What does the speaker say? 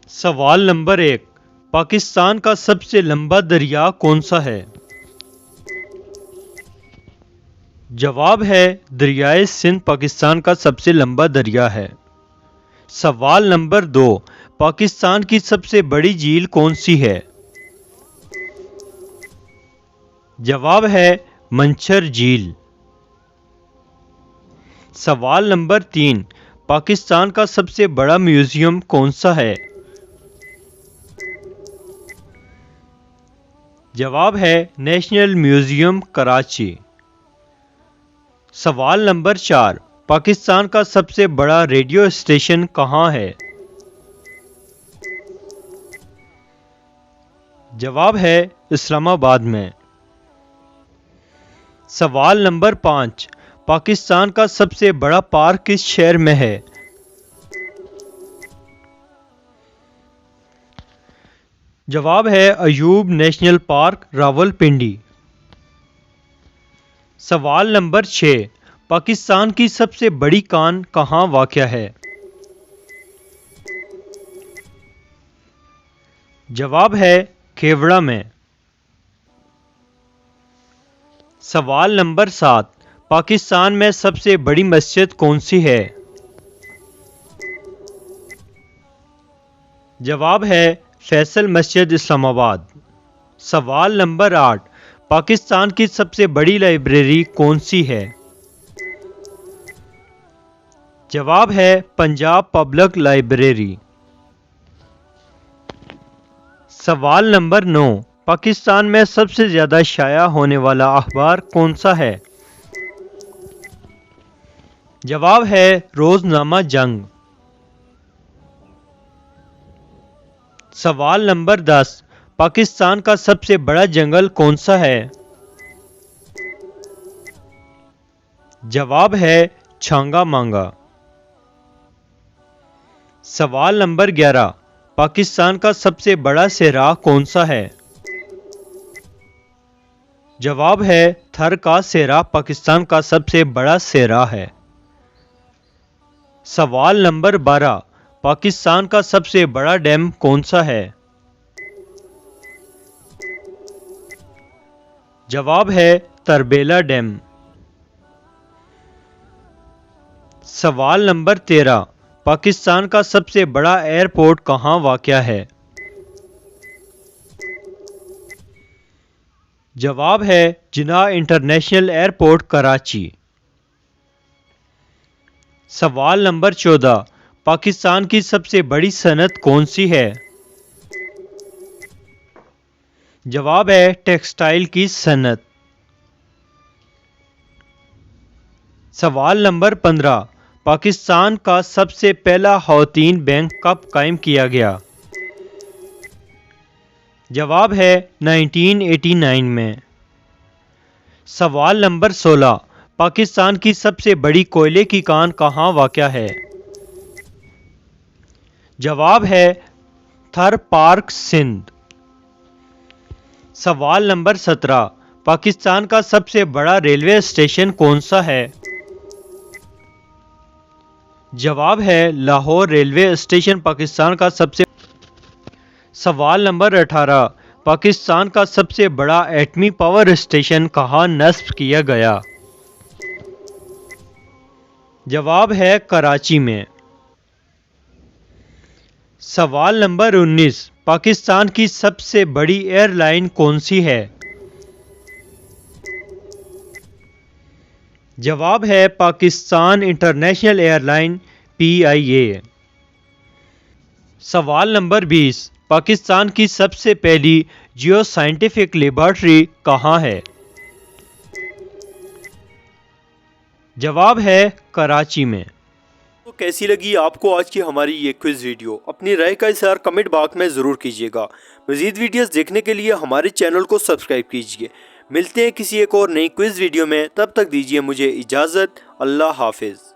سوال نمبر 1، پاکستان کا سب سے لمبا دریا کون سا ہے؟ جواب ہے دریائے سندھ پاکستان کا سب سے لمبا دریا ہے۔ سوال نمبر 2، پاکستان کی سب سے بڑی جھیل کون سی ہے؟ جواب ہے منچھر جھیل۔ سوال نمبر 3، پاکستان کا سب سے بڑا میوزیم کون سا ہے؟ جواب ہے نیشنل میوزیم کراچی۔ سوال نمبر 4، پاکستان کا سب سے بڑا ریڈیو اسٹیشن کہاں ہے؟ جواب ہے اسلام آباد میں۔ سوال نمبر 5، پاکستان کا سب سے بڑا پارک کس شہر میں ہے؟ جواب ہے ایوب نیشنل پارک راولپنڈی۔ سوال نمبر 6، پاکستان کی سب سے بڑی کان کہاں واقع ہے؟ جواب ہے کھیوڑا میں۔ سوال نمبر 7، پاکستان میں سب سے بڑی مسجد کون سی ہے؟ جواب ہے فیصل مسجد اسلام آباد۔ سوال نمبر 8، پاکستان کی سب سے بڑی لائبریری کون سی ہے؟ جواب ہے پنجاب پبلک لائبریری۔ سوال نمبر 9، پاکستان میں سب سے زیادہ شائع ہونے والا اخبار کون سا ہے؟ جواب ہے روزنامہ جنگ۔ سوال نمبر 10، پاکستان کا سب سے بڑا جنگل کون سا ہے؟ جواب ہے چھانگا مانگا۔ سوال نمبر 11، پاکستان کا سب سے بڑا صحرا کون سا ہے؟ جواب ہے تھر کا صحرا پاکستان کا سب سے بڑا صحرا ہے۔ سوال نمبر 12، پاکستان کا سب سے بڑا ڈیم کون سا ہے؟ جواب ہے تربیلا ڈیم۔ سوال نمبر 13، پاکستان کا سب سے بڑا ایئرپورٹ کہاں واقع ہے؟ جواب ہے جناح انٹرنیشنل ایئرپورٹ کراچی۔ سوال نمبر 14، پاکستان کی سب سے بڑی صنعت کون سی ہے؟ جواب ہے ٹیکسٹائل کی صنعت۔ سوال نمبر 15، پاکستان کا سب سے پہلا خواتین بینک کب قائم کیا گیا؟ جواب ہے 1989 میں۔ سوال نمبر 16، پاکستان کی سب سے بڑی کوئلے کی کان کہاں واقع ہے؟ جواب ہے تھر پارک سندھ۔ سوال نمبر 17، پاکستان کا سب سے بڑا ریلوے اسٹیشن کون سا ہے؟ جواب ہے لاہور ریلوے اسٹیشن پاکستان کا سب سے۔ سوال نمبر 18، پاکستان کا سب سے بڑا ایٹمی پاور اسٹیشن کہاں نصب کیا گیا؟ جواب ہے کراچی میں۔ سوال نمبر 19، پاکستان کی سب سے بڑی ایئر لائن کون سی ہے؟ جواب ہے Pakistan international air line PIA۔ سوال نمبر 20، پاکستان کی سب سے پہلی جیو سائنٹیفک لیبارٹری کہاں ہے؟ جواب ہے کراچی میں۔ تو کیسی لگی آپ کو آج کی ہماری یہ کوئز ویڈیو؟ اپنی رائے کا اظہار کمنٹ باکس میں ضرور کیجیے گا۔ مزید ویڈیوز دیکھنے کے لیے ہمارے چینل کو سبسکرائب کیجیے۔ ملتے ہیں کسی ایک اور نئی کوئز ویڈیو میں، تب تک دیجیے مجھے اجازت۔ اللہ حافظ۔